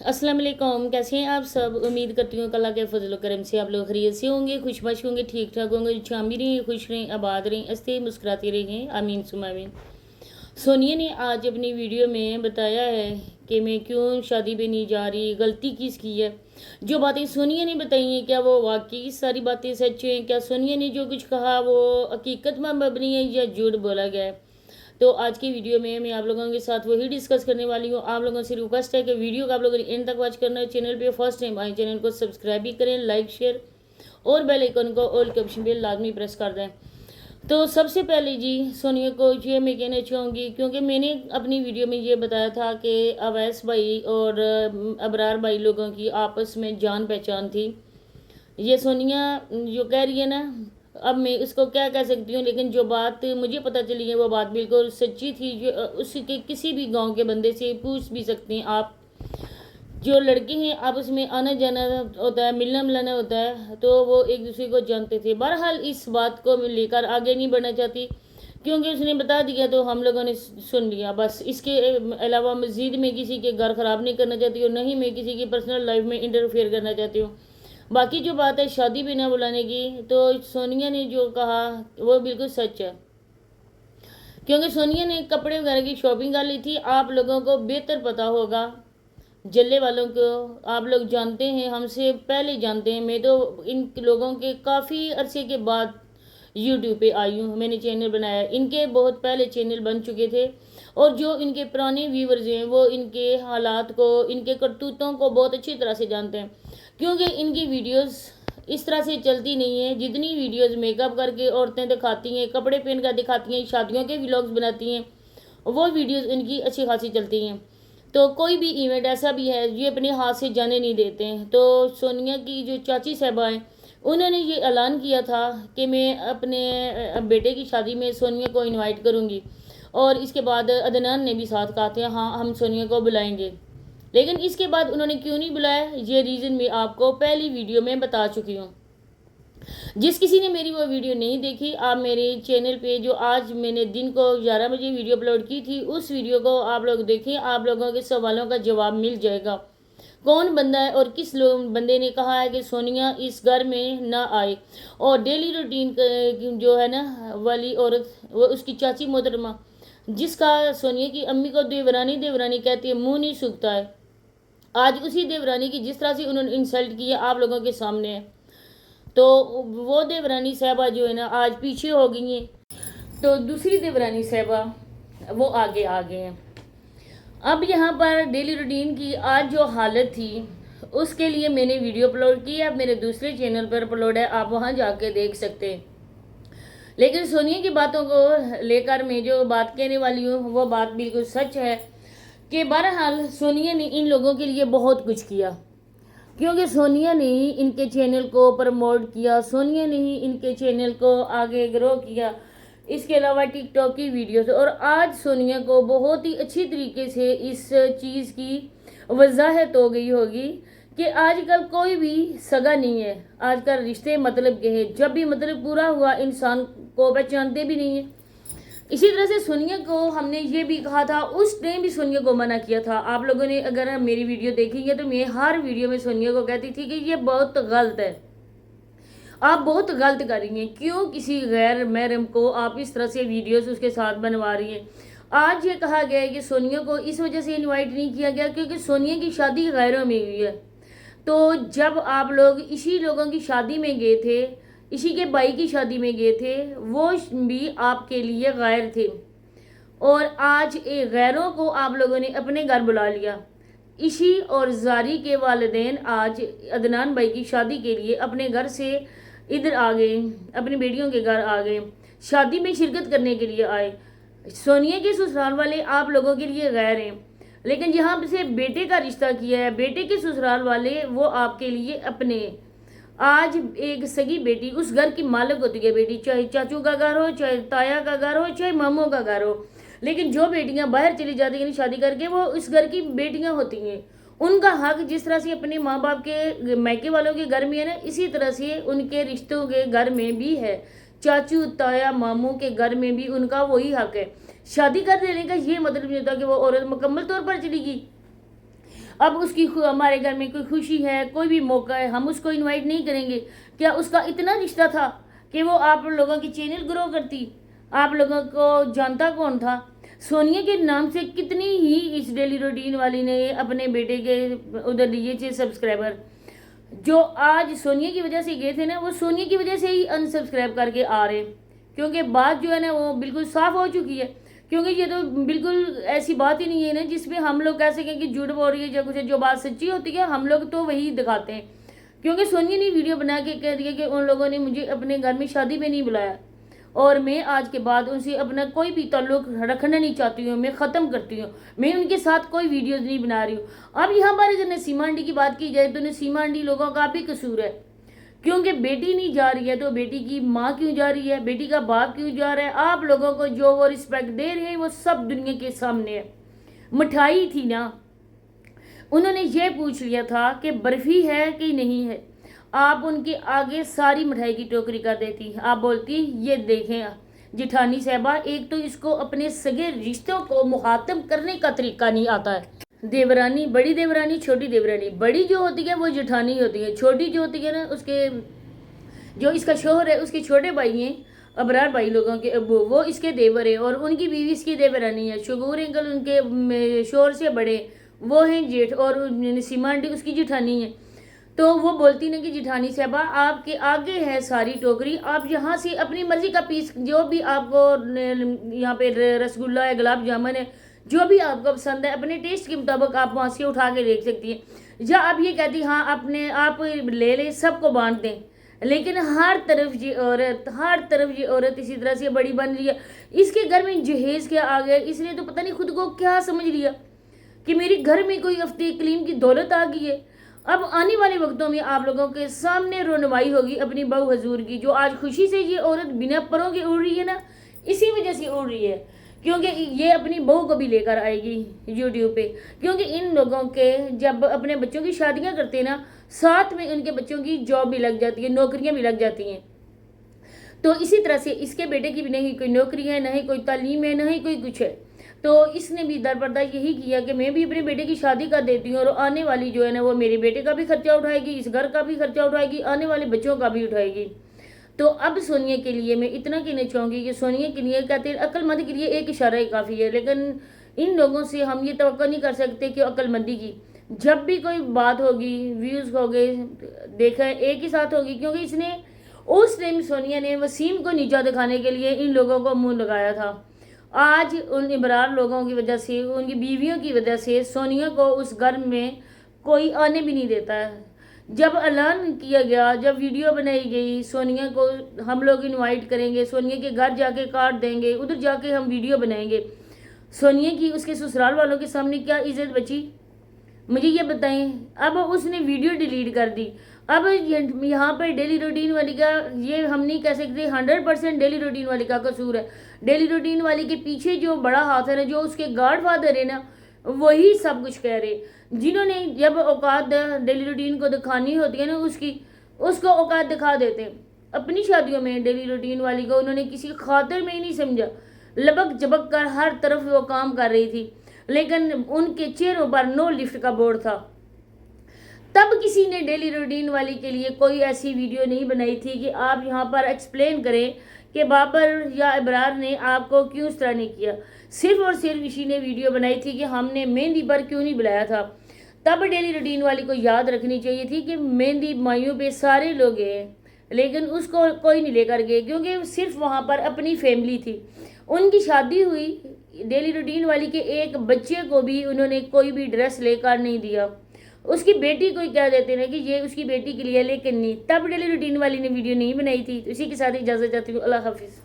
अस्सलाम वालेकुम। कैसे हैं आप सब? उम्मीद करती हूँ अल्लाह के फजल करम से आप लोग खैरियत से होंगे, खुशबाश होंगे, ठीक ठाक होंगे, शामिल रहें, खुश रहें, आबाद रहें, हंसते मुस्कुराते रहें, आमीन सुमा आमीन। सोनिया ने आज अपनी वीडियो में बताया है कि मैं क्यों शादी पे नहीं जा रही, गलती किसकी है। जो बातें सोनिया ने बताई हैं क्या वो वाकई सारी बातें सच हैं? क्या सोनिया ने जो कुछ कहा वो हकीकत में मबनी है या झूठ बोला गया है? तो आज की वीडियो में मैं आप लोगों के साथ वही डिस्कस करने वाली हूँ। आप लोगों से रिक्वेस्ट है कि वीडियो को आप लोगों ने एंड तक वॉच करना है। चैनल पे फर्स्ट टाइम आए, चैनल को सब्सक्राइब भी करें, लाइक शेयर और बेल आइकन को ऑल के ऑप्शन पे लाजमी प्रेस कर दें। तो सबसे पहले जी सोनिया को ये मैं कहना चाहूँगी, क्योंकि मैंने अपनी वीडियो में ये बताया था कि अवैस भाई और अबरार भाई लोगों की आपस में जान पहचान थी। ये सोनिया जो कह रही है ना, अब मैं इसको क्या कह सकती हूँ, लेकिन जो बात मुझे पता चली है वो बात बिल्कुल सच्ची थी। जो उसके किसी भी गांव के बंदे से पूछ भी सकते हैं आप। जो लड़के हैं आपस में आना जाना होता है, मिलना मिलाना होता है, तो वो एक दूसरे को जानते थे। बहरहाल इस बात को मैं लेकर आगे नहीं बढ़ना चाहती, क्योंकि उसने बता दिया तो हम लोगों ने सुन लिया बस। इसके अलावा मज़ीद मैं किसी के घर ख़राब नहीं करना चाहती हूँ, नहीं मैं किसी की पर्सनल लाइफ में इंटरफेयर करना चाहती हूँ। बाकी जो बात है शादी पे ना बुलाने की, तो सोनिया ने जो कहा वो बिल्कुल सच है, क्योंकि सोनिया ने कपड़े वगैरह की शॉपिंग कर ली थी। आप लोगों को बेहतर पता होगा, जल्ले वालों को आप लोग जानते हैं, हमसे पहले जानते हैं। मैं तो इन लोगों के काफ़ी अरसे के बाद यूट्यूब पे आई हूँ, मैंने चैनल बनाया। इनके बहुत पहले चैनल बन चुके थे, और जो इनके पुराने व्यूवर्स हैं वो इनके हालात को, इनके करतूतों को बहुत अच्छी तरह से जानते हैं, क्योंकि इनकी वीडियोस इस तरह से चलती नहीं है। जितनी वीडियोस मेकअप करके औरतें दिखाती हैं, कपड़े पहन कर दिखाती हैं, शादियों के व्लॉग्स बनाती हैं, वो वीडियोस इनकी अच्छी खासी चलती हैं। तो कोई भी इवेंट ऐसा भी है ये अपने हाथ से जाने नहीं देते हैं। तो सोनिया की जो चाची साहबा हैं उन्होंने ये ऐलान किया था कि मैं अपने बेटे की शादी में सोनिया को इनवाइट करूँगी, और इसके बाद अदनान ने भी साथ कहा था हाँ हम सोनिया को बुलाएंगे। लेकिन इसके बाद उन्होंने क्यों नहीं बुलाया, ये रीज़न मैं आपको पहली वीडियो में बता चुकी हूँ। जिस किसी ने मेरी वो वीडियो नहीं देखी, आप मेरे चैनल पे जो आज मैंने दिन को 11 बजे वीडियो अपलोड की थी उस वीडियो को आप लोग देखें, आप लोगों के सवालों का जवाब मिल जाएगा। कौन बंदा है और किस लोग बंदे ने कहा है कि सोनिया इस घर में ना आए, और डेली रूटीन जो है ना वाली औरत, वो उसकी चाची मोहतरमा, जिसका सोनिया की अम्मी को देवरानी देवरानी कहती है, मुंह नहीं सूखता है। आज उसी देवरानी की जिस तरह से उन्होंने इंसल्ट किया आप लोगों के सामने है, तो वो देवरानी साहबा जो है ना आज पीछे हो गई हैं, तो दूसरी देवरानी साहबा वो आगे आ गए हैं। अब यहाँ पर डेली रूटीन की आज जो हालत थी उसके लिए मैंने वीडियो अपलोड की है, अब मेरे दूसरे चैनल पर अपलोड है, आप वहाँ जाके देख सकते हैं। लेकिन सोनिया की बातों को लेकर मैं जो बात कहने वाली हूँ वो बात बिल्कुल सच है कि बहरहाल सोनिया ने इन लोगों के लिए बहुत कुछ किया, क्योंकि सोनिया ने ही इनके चैनल को प्रमोट किया, सोनिया ने ही इनके चैनल को आगे ग्रो किया। इसके अलावा टिकटॉक की वीडियोस, और आज सोनिया को बहुत ही अच्छी तरीके से इस चीज़ की वजाहत हो गई होगी कि आजकल कोई भी सगा नहीं है, आजकल रिश्ते मतलब के हैं। जब भी मतलब पूरा हुआ इंसान को पहचानते भी नहीं है। इसी तरह से सोनिया को हमने ये भी कहा था, उस टाइम भी सोनिया को मना किया था। आप लोगों ने अगर मेरी वीडियो देखेंगे तो मैं हर वीडियो में सोनिया को कहती थी कि ये बहुत गलत है, आप बहुत गलत कर रही हैं, क्यों किसी गैर महरम को आप इस तरह से वीडियोस उसके साथ बनवा रही हैं। आज ये कहा गया है कि सोनिया को इस वजह से इनवाइट नहीं किया गया क्योंकि सोनिया की शादी गैरों में हुई है। तो जब आप लोग इसी लोगों की शादी में गए थे, इसी के भाई की शादी में गए थे, वो भी आपके लिए गैर थे, और आज एक गैरों को आप लोगों ने अपने घर बुला लिया। इसी और जारी के वालिदैन आज अदनान भाई की शादी के लिए अपने घर से इधर आ गए, अपनी बेटियों के घर आ गए, शादी में शिरकत करने के लिए आए। सोनिया के ससुराल वाले आप लोगों के लिए गैर हैं, लेकिन यहाँ से बेटे का रिश्ता किया है, बेटे के ससुराल वाले वो आपके लिए अपने। आज एक सगी बेटी उस घर की मालिक होती है बेटी, चाहे चाचू का घर हो, चाहे ताया का घर हो, चाहे मामों का घर हो। लेकिन जो बेटियां बाहर चली जाती हैं शादी करके, वो इस घर की बेटियां होती हैं। उनका हक जिस तरह से अपने माँ बाप के मैके वालों के घर में है ना, इसी तरह से उनके रिश्तों के घर में भी है। चाचू ताया मामू के घर में भी उनका वही हक है। शादी कर देने का ये मतलब नहीं होता कि वो औरत मुकम्मल तौर पर चली गई। अब उसकी हमारे घर में कोई खुशी है, कोई भी मौका है, हम उसको इनवाइट नहीं करेंगे? क्या उसका इतना रिश्ता था कि वो आप लोगों की चैनल ग्रो करती? आप लोगों को जानता कौन था? सोनिया के नाम से कितनी ही इस डेली रूटीन वाली ने अपने बेटे के उधर लिए थे सब्सक्राइबर। जो आज सोनिया की वजह से गए थे ना, वो सोनिया की वजह से ही अनसब्सक्राइब करके आ रहे हैं, क्योंकि बात जो है ना वो बिल्कुल साफ हो चुकी है। क्योंकि ये तो बिल्कुल ऐसी बात ही नहीं है ना जिसमें हम लोग कह सकें कि झूठ बोल रही है या कुछ। जो बात सच्ची होती है हम लोग तो वही दिखाते हैं। क्योंकि सोनिया ने वीडियो बना के कह दिया कि उन लोगों ने मुझे अपने घर में शादी में नहीं बुलाया, और मैं आज के बाद उनसे अपना कोई भी ताल्लुक रखना नहीं चाहती हूँ, मैं ख़त्म करती हूँ, मैं उनके साथ कोई वीडियोज़ नहीं बना रही हूँ। अब यहाँ पर अगर नसीमा आंटी की बात की जाए तो नसीमा आंटी लोगों का भी कसूर है, क्योंकि बेटी नहीं जा रही है तो बेटी की माँ क्यों जा रही है, बेटी का बाप क्यों जा रहा है? आप लोगों को जो वो रिस्पेक्ट दे रहे हैं वो सब दुनिया के सामने है। मिठाई थी ना, उन्होंने ये पूछ लिया था कि बर्फ़ी है कि नहीं है, आप उनके आगे सारी मिठाई की टोकरी कर देती। आप बोलती ये देखें जिठानी साहबा, एक तो इसको अपने सगे रिश्तों को मुखातम करने का तरीका नहीं आता है। देवरानी, बड़ी देवरानी, छोटी देवरानी। बड़ी जो होती है वो जेठानी होती है, छोटी जो होती है ना उसके जो इसका शोहर है उसके छोटे भाई हैं अबरार भाई लोगों के अब्बू, वो इसके देवर है और उनकी बीवी इसकी देवरानी है। शगूर अंकल उनके शोहर से बड़े, वो हैं जेठ, और नसीमा आंटी उसकी जेठानी है। तो वो बोलती ना कि जेठानी साहबा आपके आगे है सारी टोकरी, आप यहाँ से अपनी मर्जी का पीस जो भी आपको यहाँ पे रसगुल्ला है, गुलाब जामुन है, जो भी आपको पसंद है अपने टेस्ट के मुताबिक आप वहाँ से उठा के देख सकती हैं। या आप ये कहती हाँ अपने आप ले लें, सबको बांट दें। लेकिन हर तरफ ये औरत इसी तरह से बड़ी बन रही है। इसके घर में जहेज क्या आ गया, इसने तो पता नहीं खुद को क्या समझ लिया कि मेरे घर में कोई अफ्ते कलीम की दौलत आ गई है। अब आने वाले वक्तों में आप लोगों के सामने रोनवाई होगी अपनी बहू हजूर की। जो आज खुशी से ये औरत बिना परों के उड़ रही है ना, इसी वजह से उड़ रही है, क्योंकि ये अपनी बहू को भी लेकर आएगी यूट्यूब पे। क्योंकि इन लोगों के जब अपने बच्चों की शादियां करते हैं ना, साथ में उनके बच्चों की जॉब भी लग जाती है, नौकरियां भी लग जाती हैं। तो इसी तरह से इसके बेटे की भी नहीं कोई नौकरी है, ना ही कोई तालीम है, ना ही कोई कुछ है। तो इसने भी दरबरदा यही किया कि मैं भी अपने बेटे की शादी कर देती हूँ, और आने वाली जो है ना वो मेरे बेटे का भी खर्चा उठाएगी, इस घर का भी खर्चा उठाएगी, आने वाले बच्चों का भी उठाएगी। तो अब सोनिया के लिए मैं इतना कहना चाहूँगी कि सोनिया के लिए कहते हैं अक्लमंद के लिए एक इशारा ही काफ़ी है, लेकिन इन लोगों से हम ये तवक्को नहीं कर सकते कि अक्लमंदी की जब भी कोई बात होगी, व्यूज़ हो गए, देखा एक ही साथ होगी। क्योंकि इसने उस टाइम सोनिया ने वसीम को नीचा दिखाने के लिए इन लोगों को मुंह लगाया था। आज उन इमरान लोगों की वजह से, उनकी बीवियों की वजह से सोनिया को उस घर में कोई आने भी नहीं देता है। जब ऐलान किया गया, जब वीडियो बनाई गई सोनिया को हम लोग इनवाइट करेंगे, सोनिया के घर जाके कार्ड देंगे, उधर जाके हम वीडियो बनाएंगे, सोनिया की उसके ससुराल वालों के सामने क्या इज्जत बची, मुझे ये बताएं। अब उसने वीडियो डिलीट कर दी। अब यहाँ पर डेली रूटीन वाली का ये हम नहीं कह सकते 100% डेली रूटीन वाली का कसूर है। डेली रूटीन वाली के पीछे जो बड़ा हाथ है ना, जो उसके गॉड फादर है ना, वही सब कुछ कह रहे, जिन्होंने जब औकात डेली रूटीन को दिखानी होती है ना उसको औकात दिखा देते हैं। अपनी शादियों में डेली रूटीन वाली को उन्होंने किसी खातिर में ही नहीं समझा, लबक जबक कर हर तरफ वो काम कर रही थी, लेकिन उनके चेहरों पर नो लिफ्ट का बोर्ड था। तब किसी ने डेली रूटीन वाली के लिए कोई ऐसी वीडियो नहीं बनाई थी कि आप यहाँ पर एक्सप्लेन करें कि बाबर या इब्रार ने आपको क्यों इस तरह नहीं किया। सिर्फ और सिर्फ इसी ने वीडियो बनाई थी कि हमने मेहंदी पर क्यों नहीं बुलाया था। तब डेली रूटीन वाली को याद रखनी चाहिए थी कि मेहंदी माइयों पे सारे लोग गए, लेकिन उसको कोई नहीं लेकर गए, क्योंकि सिर्फ वहाँ पर अपनी फैमिली थी। उनकी शादी हुई, डेली रूटीन वाली के एक बच्चे को भी उन्होंने कोई भी ड्रेस लेकर नहीं दिया। उसकी बेटी को कह देते ना कि ये उसकी बेटी के लिए, लेकिन नहीं। तब डेली रूटीन वाली ने वीडियो नहीं बनाई थी। तो इसी के साथ इजाज़त चाहती हूँ। अल्लाह हाफिज़।